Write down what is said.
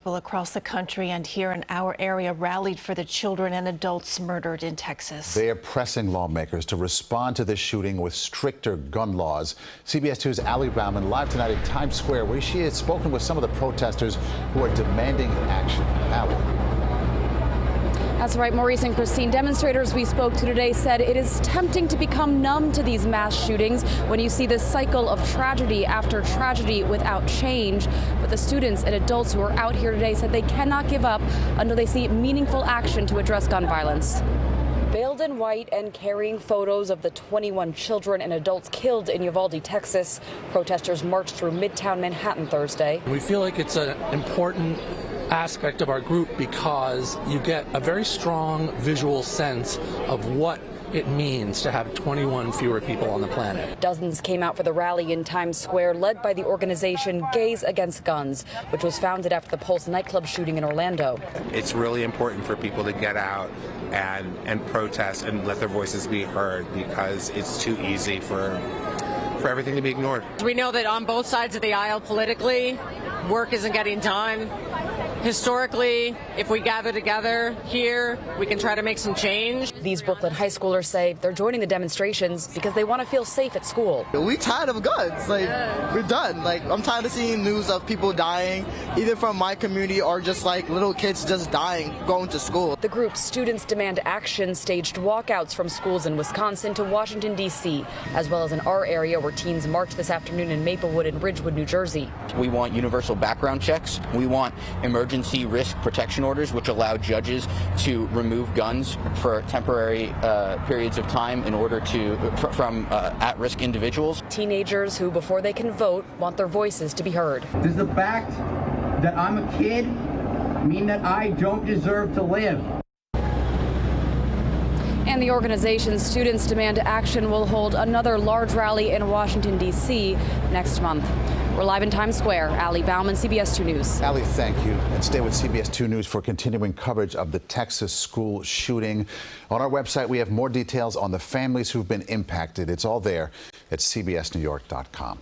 People across the country and here in our area rallied for the children and adults murdered in Texas. They are pressing lawmakers to respond to this shooting with stricter gun laws. CBS 2's Bauman live tonight in Times Square, where she has spoken with some of the protesters who are demanding action. That's right, Maurice and Christine. Demonstrators we spoke to today said it is tempting to become numb to these mass shootings when you see this cycle of tragedy after tragedy without change. But the students and adults who are out here today said they cannot give up until they see meaningful action to address gun violence. Veiled in white and carrying photos of the 21 children and adults killed in Uvalde, Texas, protesters marched through Midtown Manhattan Thursday. We feel like it's an important aspect of our group because you get a very strong visual sense of what it means to have 21 fewer people on the planet. Dozens came out for the rally in Times Square, led by the organization Gays Against Guns, which was founded after the Pulse nightclub shooting in Orlando. It's really important for people to get out and protest and let their voices be heard, because it's too easy for everything to be ignored. We know that on both sides of the aisle politically, work isn't getting done. Historically, if we gather together here, we can try to make some change. These Brooklyn high schoolers say they're joining the demonstrations because they want to feel safe at school. We tired of guns. We're done. I'm tired of seeing news of people dying, either from my community or just little kids just dying going to school. The group's Students Demand Action staged walkouts from schools in Wisconsin to Washington, D.C., as well as in our area where teens marched this afternoon in Maplewood and Ridgewood, New Jersey. We want universal background checks. We want emergency risk protection orders, which allow judges to remove guns for temporary periods of time in order from at-risk individuals. Teenagers who, before they can vote, want their voices to be heard. Does the fact that I'm a kid mean that I don't deserve to live? And the organization Students Demand Action will hold another large rally in Washington, D.C. next month. We're live in Times Square. Bauman, CBS 2 News. Thank you. And stay with CBS 2 News for continuing coverage of the Texas school shooting. On our website, we have more details on the families who've been impacted. It's all there at cbsnewyork.com.